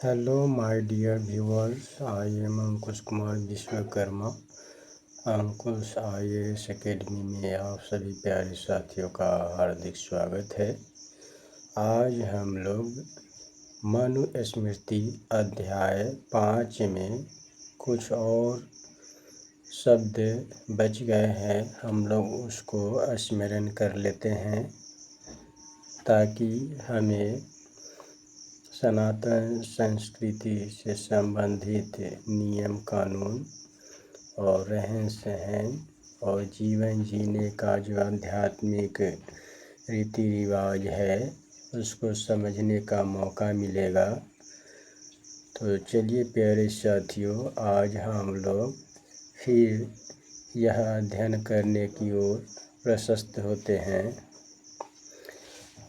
Hello, my dear viewers. I am Ankush Kumar Vishwakarma. Ankush IAS academy में आप सभी प्यारे साथियों का हार्दिक स्वागत है। आज हम लोग मनुस्मृति अध्याय 5 में कुछ और शब्द बच गए हैं, हम लोग उसको स्मरण कर लेते हैं ताकि हमें सनातन संस्कृति से संबंधित नियम कानून और रहन सहन और जीवन जीने का जो आध्यात्मिक रीति रिवाज है उसको समझने का मौका मिलेगा। तो चलिए प्यारे साथियों, आज हम लोग फिर यह अध्ययन करने की ओर प्रशस्त होते हैं।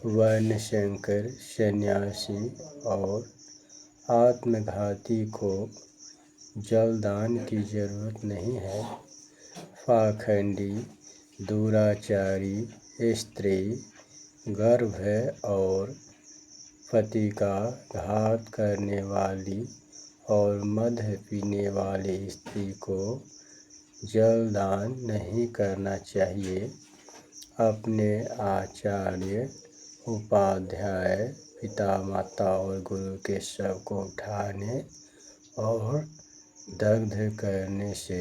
वर्णशंकर सन्यासी और आत्मघाती को जलदान की जरूरत नहीं है। पाखंडी, दुराचारी स्त्री, गर्भ और पति का घात करने वाली और मद पीने वाली स्त्री को जलदान नहीं करना चाहिए। अपने आचार्य, उपाध्याय, पिता माता और गुरु के शव को उठाने और दग्ध करने से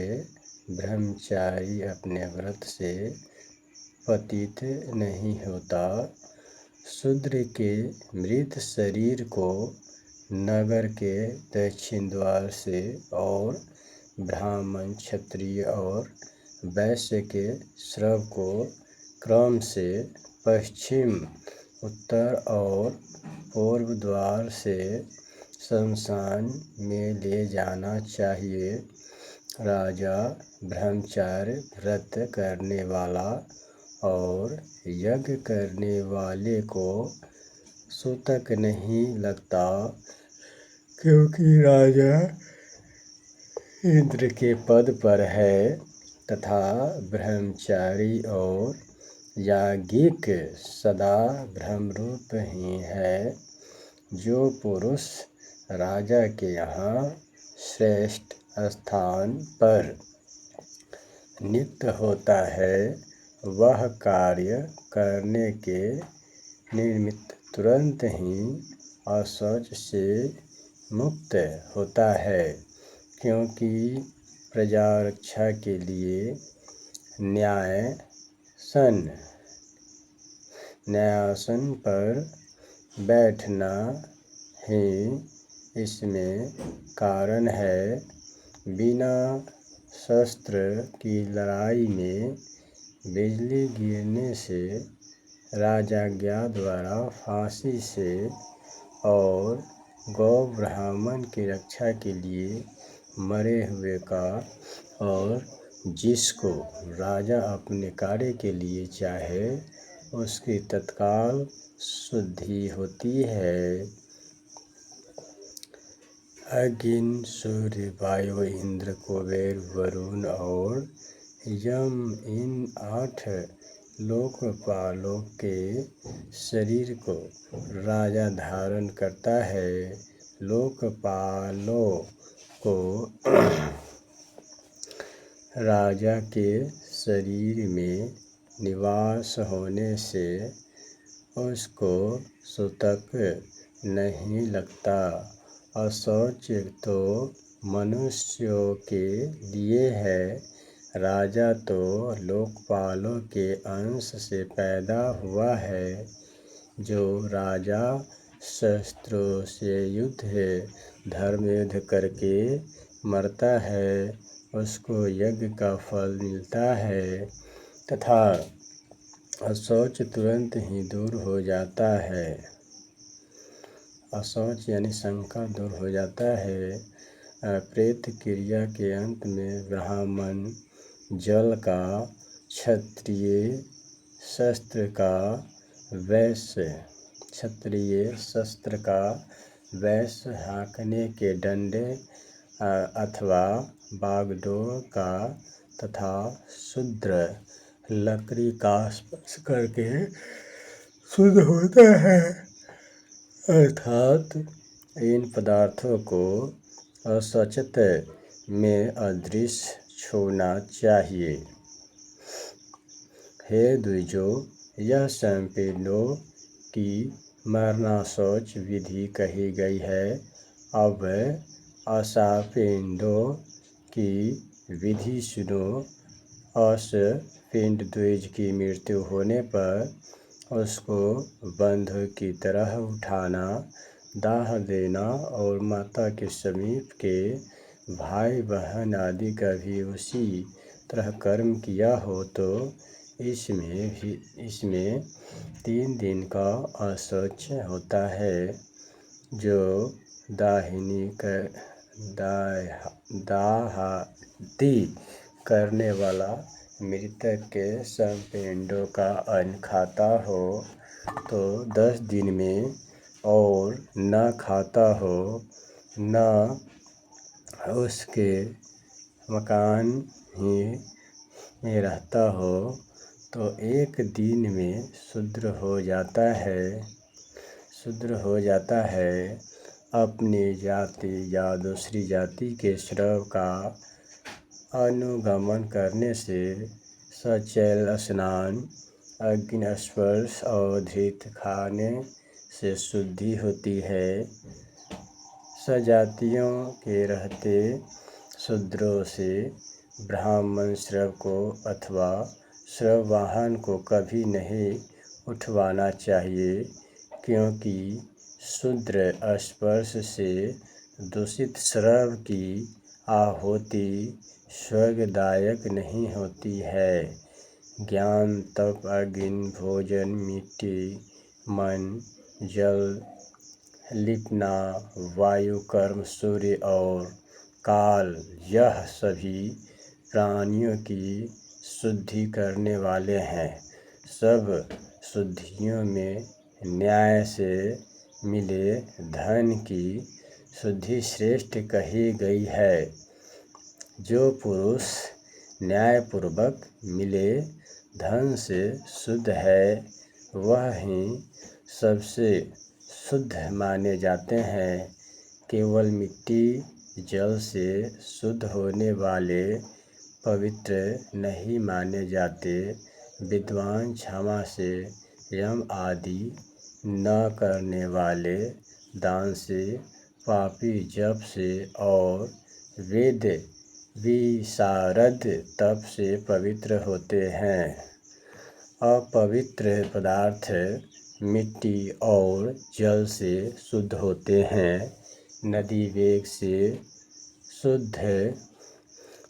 ब्रह्मचारी अपने व्रत से पतित नहीं होता। शूद्र के मृत शरीर को नगर के दक्षिण द्वार से और ब्राह्मण, क्षत्रिय और वैश्य के शव को क्रम से पश्चिम, उत्तर और पूर्व द्वार से शमशान में ले जाना चाहिए। राजा ब्रह्मचार्य व्रत करने वाला और यज्ञ करने वाले को सूतक नहीं लगता, क्योंकि राजा इंद्र के पद पर है तथा ब्रह्मचारी और याज्ञिक सदा ब्रह्मरूप ही है। जो पुरुष राजा के यहाँ श्रेष्ठ स्थान पर नियुक्त होता है वह कार्य करने के निमित्त तुरंत ही अशौच से मुक्त होता है, क्योंकि प्रजा रक्षा के लिए न्यायासन पर बैठना ही इसमें कारण है। बिना शस्त्र की लड़ाई में बिजली गिरने से राजाज्ञा द्वारा फांसी से और गौ ब्राह्मण की रक्षा के लिए मरे हुए का और जिसको राजा अपने कार्य के लिए चाहे उसकी तत्काल शुद्धि होती है। अग्नि, सूर्य, वायु, इंद्र, कुबेर, वरुण और यम इन 8 लोकपालों के शरीर को राजा धारण करता है। लोकपालों को राजा के शरीर में निवास होने से उसको सूतक नहीं लगता। अशौच तो मनुष्यों के लिए है, राजा तो लोकपालों के अंश से पैदा हुआ है। जो राजा शस्त्रों से धर्म युद्ध करके मरता है उसको यज्ञ का फल मिलता है तथा अशौच तुरंत ही दूर हो जाता है। अशौच यानी शंका दूर हो जाता है। प्रेत क्रिया के अंत में ब्राह्मण जल का, क्षत्रिय शस्त्र का, वैश्य हाँकने के डंडे अथवा बागडोर का तथा शूद्र लकड़ी का स्पर्श करके शुद्ध होता है, अर्थात इन पदार्थों को अस्वच्छत में अदृश्य छोड़ना चाहिए। हे द्विजों, यह संपिंडों की मरणाशौच विधि कही गई है। अब असापिंडों की विधि सुनो। अश्वपिंड द्विज की मृत्यु होने पर उसको बंधु की तरह उठाना, दाह देना और माता के समीप के भाई बहन आदि का भी उसी तरह कर्म किया हो तो इसमें 3 दिन का अशौच होता है। जो दाहादी करने वाला मृतक के संपिंडों का अन्न खाता हो तो 10 दिन में, और न खाता हो, न उसके मकान ही में रहता हो तो 1 दिन में शूद्र हो जाता है। अपनी जाति या दूसरी जाति के श्रव का अनुगमन करने से सचैल स्नान, अग्नि स्पर्श और घृत खाने से शुद्धि होती है। सजातियों के रहते शूद्रों से ब्राह्मण श्रव को अथवा श्रव वाहन को कभी नहीं उठवाना चाहिए, क्योंकि शूद्र स्पर्श से दूषित श्रव की आहुति स्वर्गदायक नहीं होती है। ज्ञान, तप, अग्नि, भोजन, मिट्टी, मन, जल, लिपना, वायु, कर्म, सूर्य और काल, यह सभी प्राणियों की शुद्धि करने वाले हैं। सब शुद्धियों में न्याय से मिले धन की शुद्धि श्रेष्ठ कही गई है। जो पुरुष न्यायपूर्वक मिले धन से शुद्ध है, वह ही सबसे शुद्ध माने जाते हैं। केवल मिट्टी, जल से शुद्ध होने वाले पवित्र नहीं माने जाते। विद्वान क्षमा से, यम आदि न करने वाले, दान से, पापी जप से और वेद विशारद तप से पवित्र होते हैं। अपवित्र पदार्थ मिट्टी और जल से शुद्ध होते हैं। नदी वेग से शुद्ध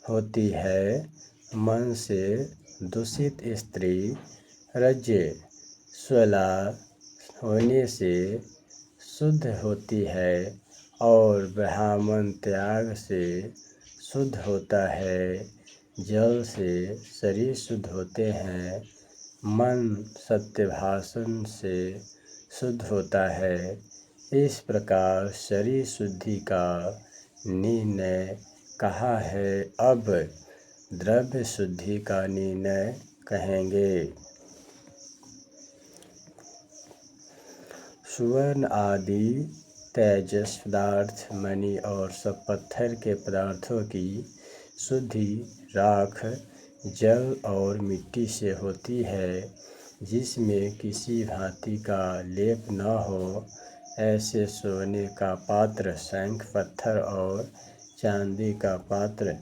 होती है। मन से दूषित स्त्री रजस्वला होने से शुद्ध होती है और ब्राह्मण त्याग से शुद्ध होता है। जल से शरीर शुद्ध होते हैं। मन सत्य भाषण से शुद्ध होता है। इस प्रकार शरीर शुद्धि का निर्णय कहा है। अब द्रव्य शुद्धि का निर्णय कहेंगे। सुवर्ण आदि तेजस पदार्थ, मणि और सब पत्थर के पदार्थों की शुद्धि राख, जल और मिट्टी से होती है, जिसमें किसी भांति का लेप न हो। ऐसे सोने का पात्र, शंख, पत्थर और चांदी का पात्र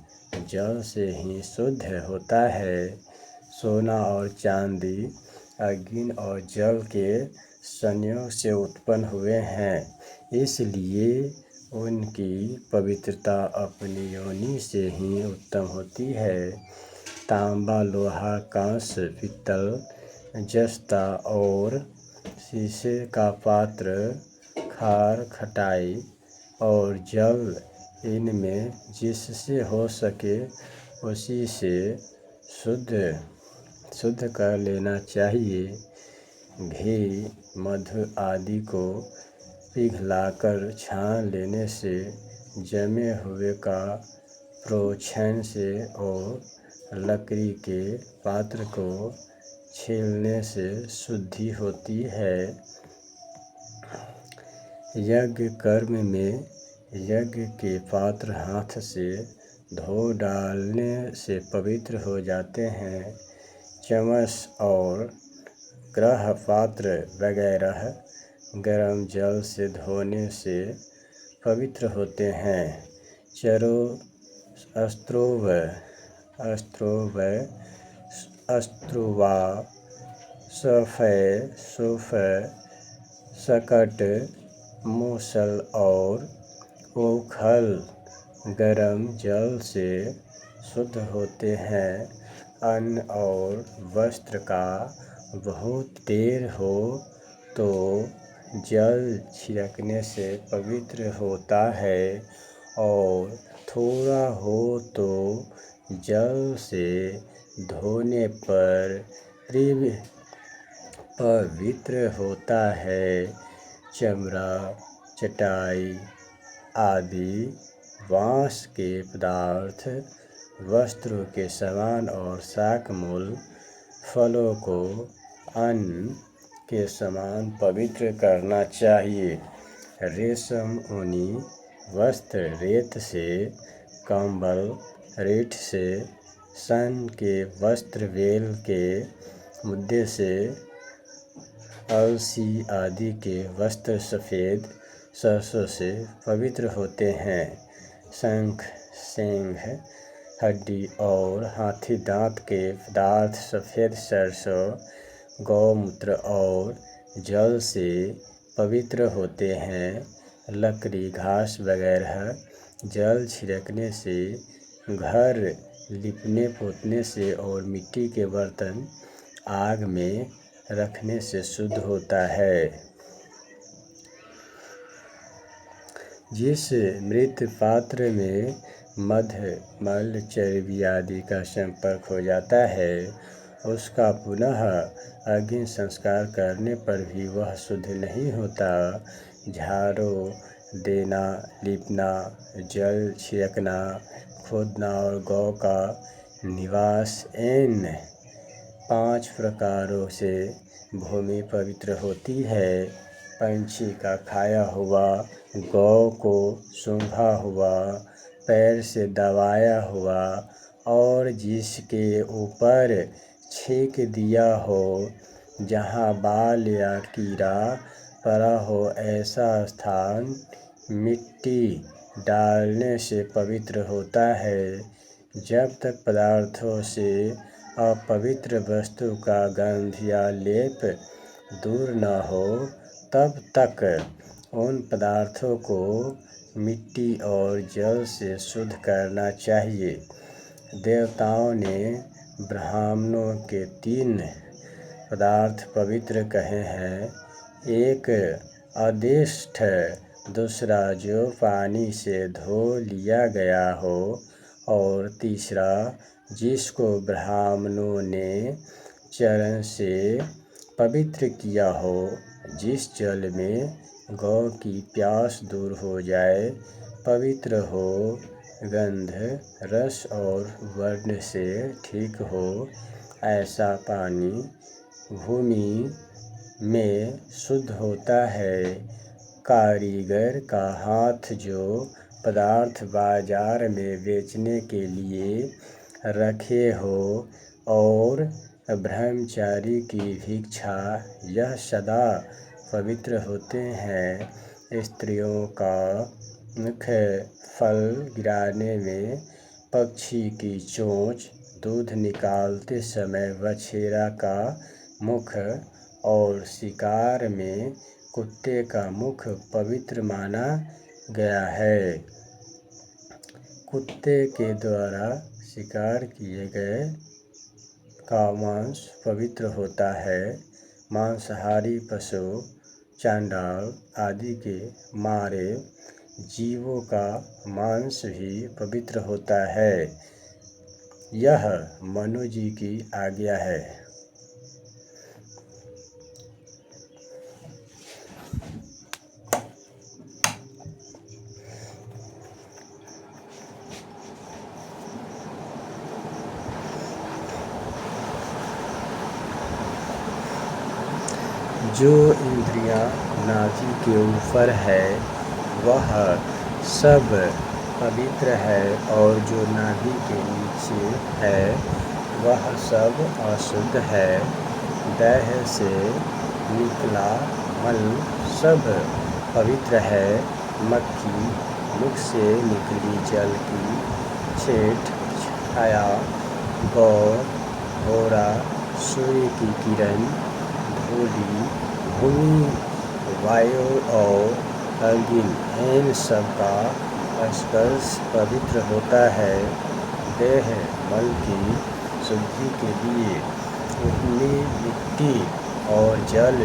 जल से ही शुद्ध होता है। सोना और चांदी अग्नि और जल के संयोग से उत्पन्न हुए हैं, इसलिए उनकी पवित्रता अपनी योनि से ही उत्तम होती है। तांबा, लोहा, कांस्य, पित्तल, जस्ता और शीशे का पात्र, खार, खटाई और जल, इनमें जिससे हो सके उसी से शुद्ध कर लेना चाहिए। घी, मधु आदि को पिघलाकर छान लेने से, जमे हुए का प्रोक्षण से और लकड़ी के पात्र को छीलने से शुद्धि होती है। यज्ञ कर्म में यज्ञ के पात्र हाथ से धो डालने से पवित्र हो जाते हैं। चम्मच और ग्रह पात्र वगैरह गर्म जल से धोने से पवित्र होते हैं। चरो अस्त्रुवा सुफ सकट मूसल और ओखल गर्म जल से शुद्ध होते हैं। अन्न और वस्त्र का बहुत देर हो तो जल छिड़कने से पवित्र होता है और थोड़ा हो तो जल से धोने पर पवित्र होता है। चमड़ा, चटाई आदि बाँस के पदार्थ, वस्त्रों के सामान और शाकमूल फलों को अन्न के समान पवित्र करना चाहिए। रेशम ऊनी वस्त्र रेत से, कंबल रीठ से, सन के वस्त्र वेल के मुद्दे से, अलसी आदि के वस्त्र सफ़ेद सरसों से पवित्र होते हैं। शंख, सींग, हड्डी और हाथी दांत के पदार्थ सफ़ेद सरसों, गौमूत्र और जल से पवित्र होते हैं। लकड़ी, घास वगैरह जल छिड़कने से, घर लिपने पोतने से और मिट्टी के बर्तन आग में रखने से शुद्ध होता है। जिस मृत पात्र में मध, मल, चर्बी आदि का संपर्क हो जाता है उसका पुनः अग्नि संस्कार करने पर भी वह शुद्ध नहीं होता। झाड़ू देना, लीपना, जल छिड़कना, खोदना और गौ का निवास, इन 5 प्रकारों से भूमि पवित्र होती है। पंछी का खाया हुआ, गौ को सूंघा हुआ, पैर से दबाया हुआ और जिसके ऊपर छींक दिया हो, जहाँ बाल या कीड़ा पड़ा हो ऐसा स्थान मिट्टी डालने से पवित्र होता है। जब तक पदार्थों से अपवित्र वस्तु का गंध या लेप दूर न हो तब तक उन पदार्थों को मिट्टी और जल से शुद्ध करना चाहिए। देवताओं ने ब्राह्मणों के 3 पदार्थ पवित्र कहे हैं। एक अदिष्ट, दूसरा जो पानी से धो लिया गया हो और तीसरा जिसको ब्राह्मणों ने चरण से पवित्र किया हो। जिस जल में गौ की प्यास दूर हो जाए, पवित्र हो, गंध, रस और वर्ण से ठीक हो, ऐसा पानी भूमि में शुद्ध होता है। कारीगर का हाथ जो पदार्थ बाजार में बेचने के लिए रखे हो और ब्रह्मचारी की भिक्षा, यह सदा पवित्र होते हैं। स्त्रियों का मुख फल गिराने में, पक्षी की चोंच, दूध निकालते समय बछेरा का मुख और शिकार में कुत्ते का मुख पवित्र माना गया है। कुत्ते के द्वारा शिकार किए गए का मांस पवित्र होता है। मांसाहारी पशु, चांडाल आदि के मारे जीवों का मांस भी पवित्र होता है। यह मनु जी की आज्ञा है। जो इंद्रियां नाभि के ऊपर है वह सब पवित्र है, और जो नाभि के नीचे है वह सब अशुद्ध है। देह से निकला मल सब पवित्र है। मक्खी, मुख से निकली जल की छेट, छाया, गौर, घोड़ा, सूर्य की किरण, धूलि, भूमि, वायु और अग्नि, इन सब का स्पर्श पवित्र होता है। देह मल की शुद्धि के लिए उसमें मिट्टी और जल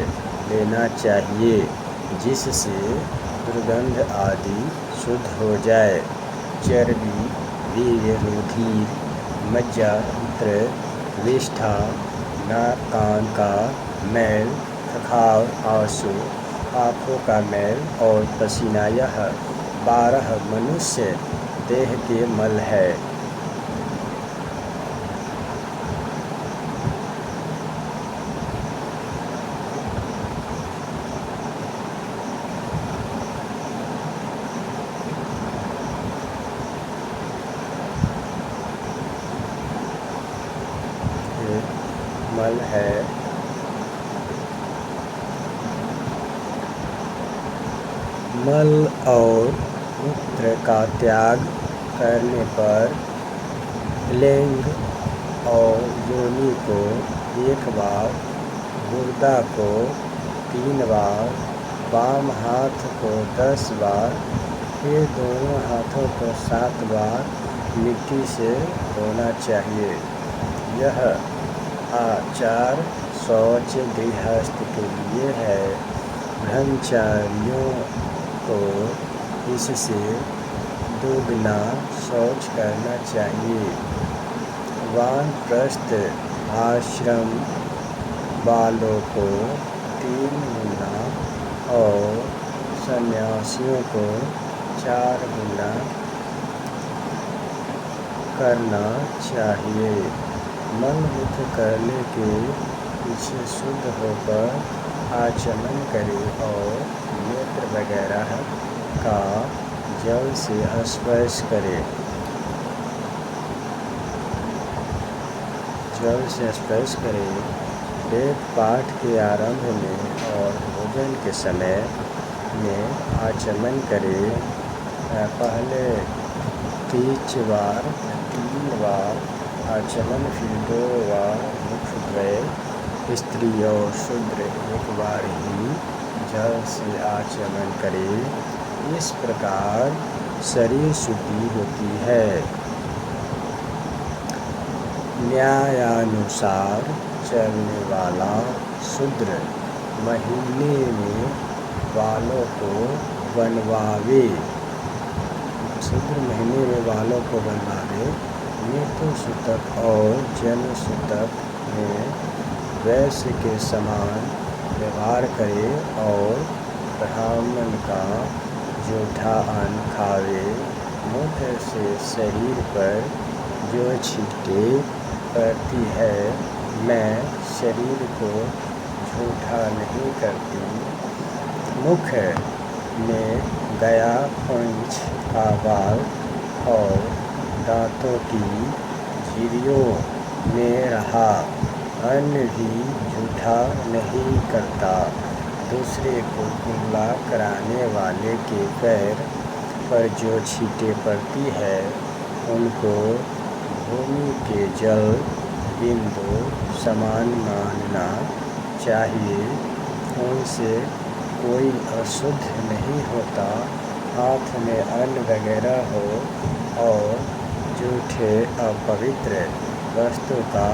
लेना चाहिए, जिससे दुर्गंध आदि शुद्ध हो जाए। चर्बी, वीर्य, रुधिर, मज्जा, मूत्र, विष्ठा, नाक कान का मैल, खखाव, आंसू, आँखों का मैल और पसीना, यह 12 मनुष्य देह के मल है। मल है। मल और मूत्र का त्याग करने पर लिंग और योनि को 1 बार, गुर्दा को 3 बार, वाम हाथ को 10 बार, फिर दोनों हाथों को 7 बार मिट्टी से धोना चाहिए। यह आचार शौच गृहस्थ के लिए है। ब्रह्मचारियों को इससे दोगुना शौच करना चाहिए। वानप्रस्थ आश्रम वालों को 3 गुना और सन्यासियों को 4 गुना करना चाहिए। मलमूत्र करने के पीछे शुद्ध होकर आचमन करे और नेत्र वगैरह का जल से स्पर्श करे। वेद पाठ के आरंभ में और भोजन के समय में आचमन करे। पहले 3 बार आचमन, फिर 2 बार मुखद्वय। स्त्री और शूद्र 1 बार ही जल से आचमन करे। इस प्रकार शरीर शुद्धि होती है। न्यायानुसार चलने वाला शूद्र महीने में बालों को बनवावे। मृत्यु सूतक और जन्म सूतक में वैश्य के समान व्यवहार करे और ब्राह्मण का जूठा अन्न खावे। मुख से शरीर पर जो छींटे पड़ती है, मैं शरीर को झूठा नहीं करती। मुख में गया पूंछ का बाल और दांतों की झिर्रियों में रहा अन्न भी झूठा नहीं करता। दूसरे को कुंडला कराने वाले के पैर पर जो छींटे पड़ती है, उनको भूमि के जल बिंदु समान मानना चाहिए। उनसे कोई अशुद्ध नहीं होता। हाथ में अन्न वगैरह हो और जूठे अपवित्र वस्तु का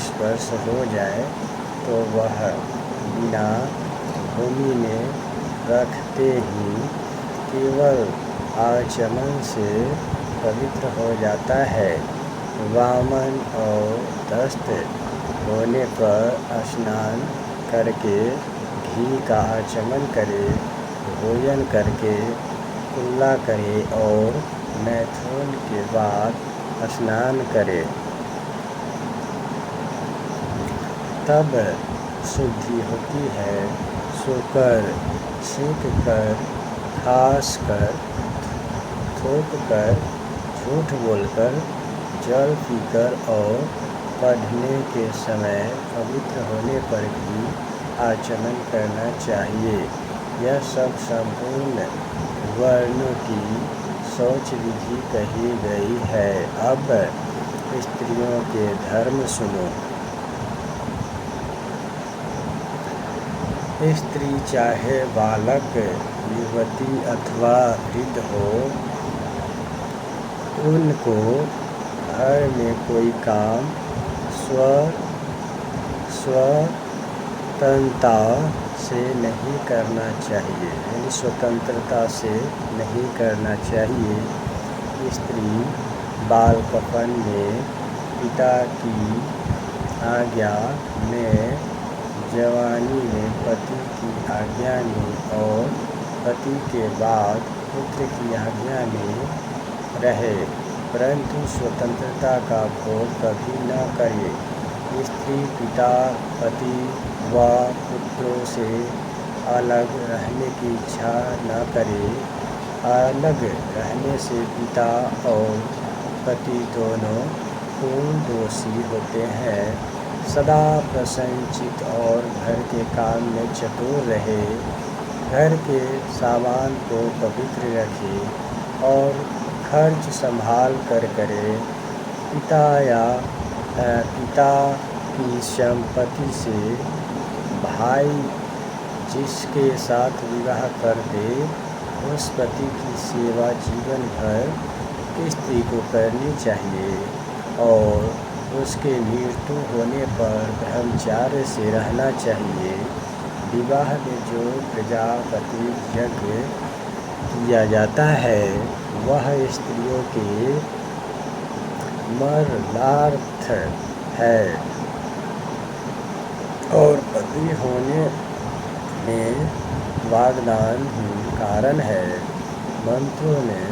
स्पर्श हो जाए तो वह बिना भूमि में रखते ही केवल आचमन से पवित्र हो जाता है। वामन और दस्त होने पर स्नान करके घी का आचमन करे, भोजन करके कुल्ला करे और मैथुन के बाद स्नान करे, तब शुद्धि होती है। सोकर छींक कर, खास कर, थूक कर, झूठ बोलकर, जल पीकर और पढ़ने के समय पवित्र होने पर भी आचमन करना चाहिए। यह सब संपूर्ण वर्णों की शौच विधि कही गई है। अब स्त्रियों के धर्म सुनो। स्त्री चाहे बालक, युवती अथवा वृद्ध हो, उनको घर में कोई काम स्वतंत्रता से नहीं करना चाहिए, यानी स्वतंत्रता से नहीं करना चाहिए। स्त्री बालकपन में पिता की आज्ञा में, जवानी में पति की आज्ञा में और पति के बाद पुत्र की आज्ञा में रहे, परंतु स्वतंत्रता का भोग कभी न करे। स्त्री पिता, पति व पुत्रों से अलग रहने की इच्छा न करे। अलग रहने से पिता और पति दोनों पूर्ण दोषी होते हैं। सदा प्रसन्नचित्त और घर के काम में चतुर रहे, घर के सामान को पवित्र रखे और खर्च संभाल कर करे। पिता की संपत्ति से भाई जिसके साथ विवाह कर दे, उस पति की सेवा जीवन भर स्त्री को करनी चाहिए और उसके मृत्यु होने पर ब्रह्मचार्य से रहना चाहिए। विवाह में जो प्रजापति यज्ञ किया जाता है वह स्त्रियों के मरणार्थ है और पति होने में वाग्दान ही कारण है। मंत्रों में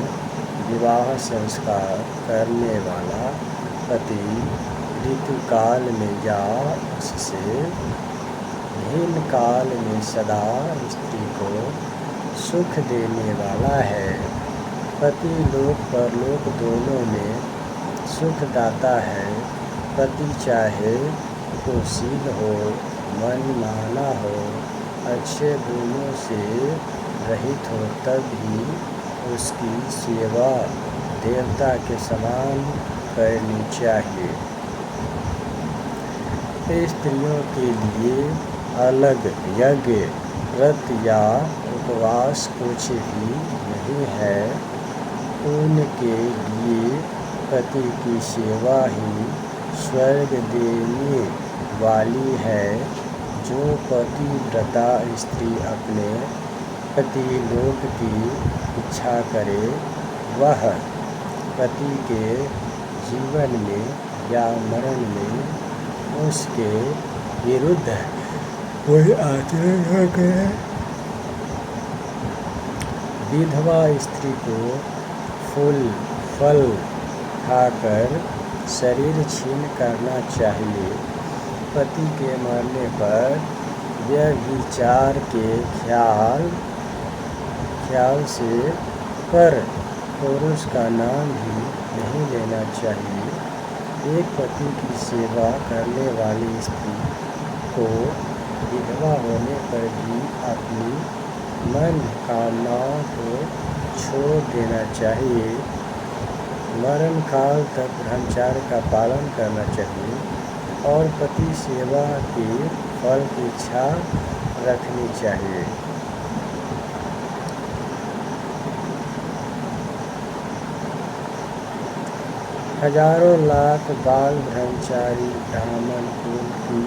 विवाह संस्कार करने वाला पति ऋतुकाल में या उससे भिन्न काल में सदा स्त्री को सुख देने वाला है। पति लोक परलोक दोनों में सुख दाता है। पति चाहे कुशील हो, मनमाना हो, अच्छे गुणों से रहित हो, तब भी उसकी सेवा देवता के समान करनी चाहिए। स्त्रियों के लिए अलग यज्ञ, व्रत या उपवास कुछ भी नहीं है। उनके लिए पति की सेवा ही स्वर्ग देने वाली है। जो पतिव्रता स्त्री अपने पति लोक की इच्छा करे, वह पति के जीवन में या मरण में उसके विरुद्ध कोई आचरण न करे। विधवा स्त्री को फल खाकर शरीर क्षीण करना चाहिए। पति के मरने पर व्यभिचार के ख्याल से पर पुरुष का नाम भी नहीं लेना चाहिए। एक पति की सेवा करने वाली स्त्री को विधवा होने पर भी अपनी मन कामनाओं को छोड़ देना चाहिए। मरण काल तक ब्रह्मचार्य का पालन करना चाहिए और पति सेवा के फल की इच्छा रखनी चाहिए। हजारों लाख बाल ब्रह्मचारी ब्राह्मण कुल की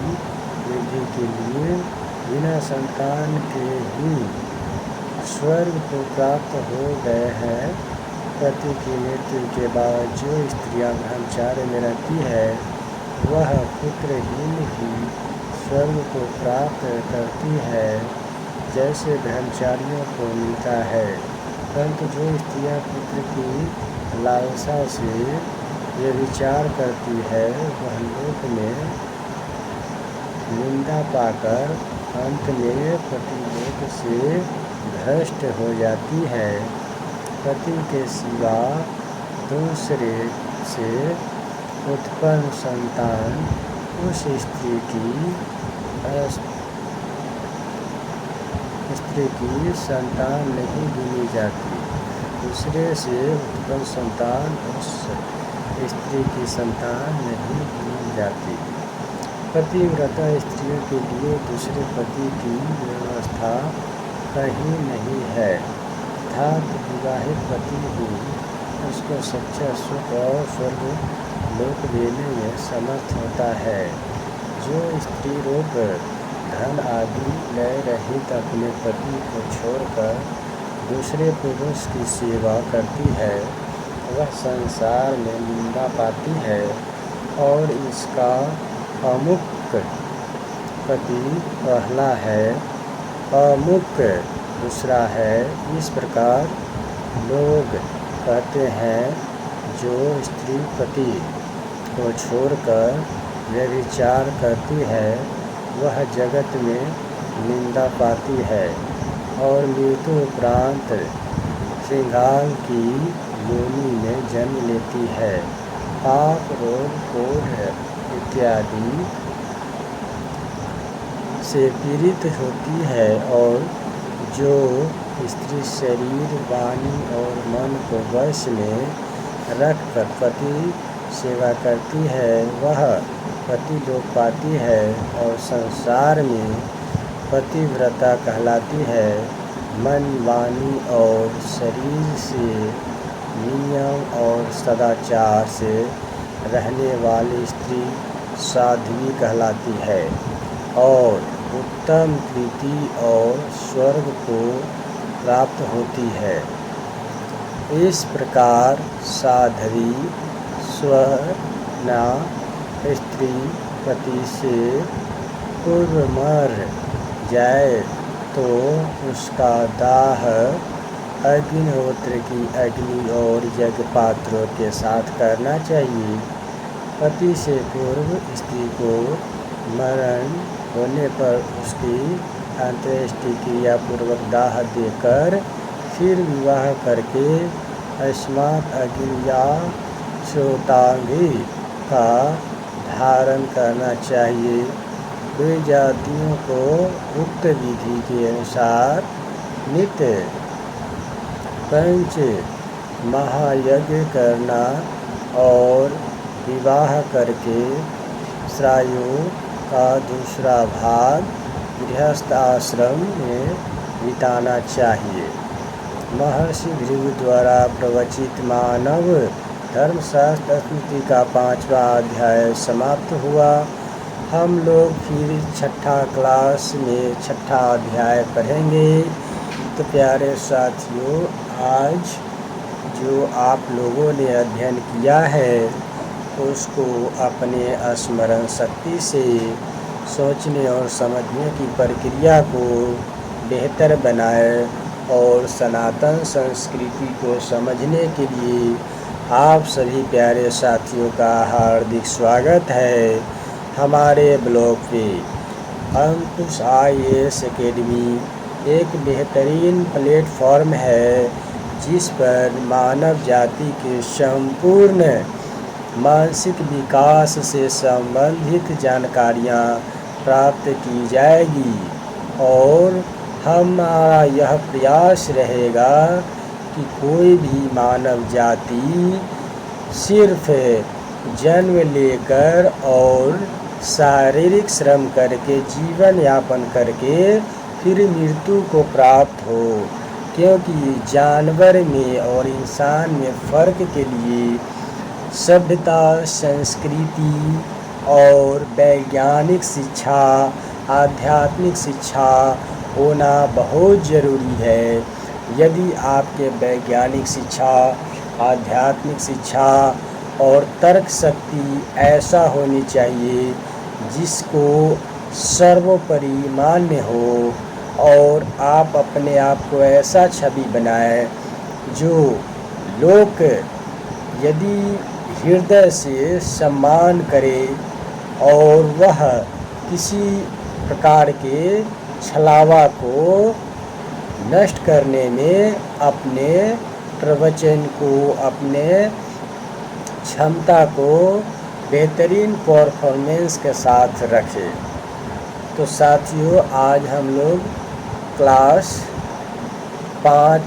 वृद्धि के लिए बिना संतान के ही स्वर्ग को प्राप्त हो गए हैं। पति की मृत्यु के बाद जो स्त्रियां ब्रह्मचार्य में रहती है वह पुत्रहीन ही स्वर्ग को प्राप्त करती है, जैसे ब्रह्मचारियों को मिलता है। परंतु जो स्त्रियां पुत्र की लालसा से व्यभिचार करती है, वह लोक में निंदा पाकर अंत में पतिलोक से भ्रष्ट हो जाती है। पति के सिवा दूसरे से उत्पन्न संतान उस स्त्री की संतान नहीं गिनी जाती। दूसरे से उत्पन्न संतान उस स्त्री की संतान नहीं गिनी जाती। पतिव्रता स्त्रियों के लिए दूसरे पति की व्यवस्था कहीं नहीं है, अर्थात विवाहित पति ही उसको सच्चा सुख और स्वर्ग लोक देने में समर्थ होता है। जो स्त्री रूप धन आदि लय रहित अपने पति को छोड़कर दूसरे पुरुष की सेवा करती है, वह संसार में निंदा पाती है और इसका अमुक पति पहला है, अमुक दूसरा है। इस प्रकार लोग कहते हैं, जो स्त्री पति को छोड़कर व्यभिचार करती है, वह जगत में निंदा पाती है और मृत्यु उपरांत श्रृंगार की योनि में जन्म लेती है। पाप, रोग, कोढ़ इत्यादि से पीड़ित होती है और जो स्त्री शरीर, वाणी और मन को वश में रखकर पति सेवा करती है, वह पति लोक पाती है और संसार में पतिव्रता कहलाती है। मन, वाणी और शरीर से नियम और सदाचार से रहने वाली स्त्री साध्वी कहलाती है और उत्तम कीर्ति और स्वर्ग को प्राप्त होती है। इस प्रकार साध्वी स्वर्णा स्त्री पति से पूर्व मर जाए तो उसका दाह अग्निहोत्र की अग्नि और यज्ञ पात्रों के साथ करना चाहिए। पति से पूर्व स्त्री को मरण होने पर उसकी अंत्येष्टि क्रिया पूर्वक दाह देकर फिर विवाह करके अस्मात् अग्नि या श्रोतांगी का धारण करना चाहिए। वे जातियों को उक्त विधि के अनुसार नित्य पंच महायज्ञ करना और विवाह करके श्रायु का दूसरा भाग गृहस्थ आश्रम में बिताना चाहिए। महर्षि भृगु द्वारा प्रवचित मानव धर्मशास्त्र स्मृति का 5वां अध्याय समाप्त हुआ। हम लोग फिर 6ठा क्लास में 6ठा अध्याय पढ़ेंगे। तो प्यारे साथियों, आज जो आप लोगों ने अध्ययन किया है उसको अपने स्मरण शक्ति से सोचने और समझने की प्रक्रिया को बेहतर बनाए और सनातन संस्कृति को समझने के लिए आप सभी प्यारे साथियों का हार्दिक स्वागत है हमारे ब्लॉग पे। अंकुश IAS एकेडमी एक बेहतरीन प्लेटफॉर्म है जिस पर मानव जाति के संपूर्ण मानसिक विकास से संबंधित जानकारियाँ प्राप्त की जाएगी और हमारा यह प्रयास रहेगा कि कोई भी मानव जाति सिर्फ जन्म लेकर और शारीरिक श्रम करके जीवन यापन करके फिर मृत्यु को प्राप्त हो, क्योंकि जानवर में और इंसान में फ़र्क के लिए सभ्यता, संस्कृति और वैज्ञानिक शिक्षा, आध्यात्मिक शिक्षा होना बहुत ज़रूरी है। यदि आपके वैज्ञानिक शिक्षा, आध्यात्मिक शिक्षा और तर्क शक्ति ऐसा होनी चाहिए जिसको सर्वोपरि मान्य हो और आप अपने आप को ऐसा छवि बनाएं जो लोग यदि हृदय से सम्मान करे और वह किसी प्रकार के छलावा को नष्ट करने में अपने प्रवचन को, अपने क्षमता को बेहतरीन परफॉर्मेंस के साथ रखें। तो साथियों, आज हम लोग क्लास 5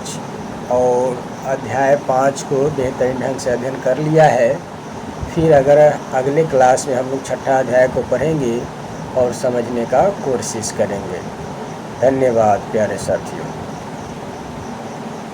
और अध्याय 5 को बेहतरीन ढंग से अध्ययन कर लिया है। फिर अगर अगले क्लास में हम लोग 6ठा अध्याय को पढ़ेंगे और समझने का कोशिश करेंगे। धन्यवाद प्यारे साथियों।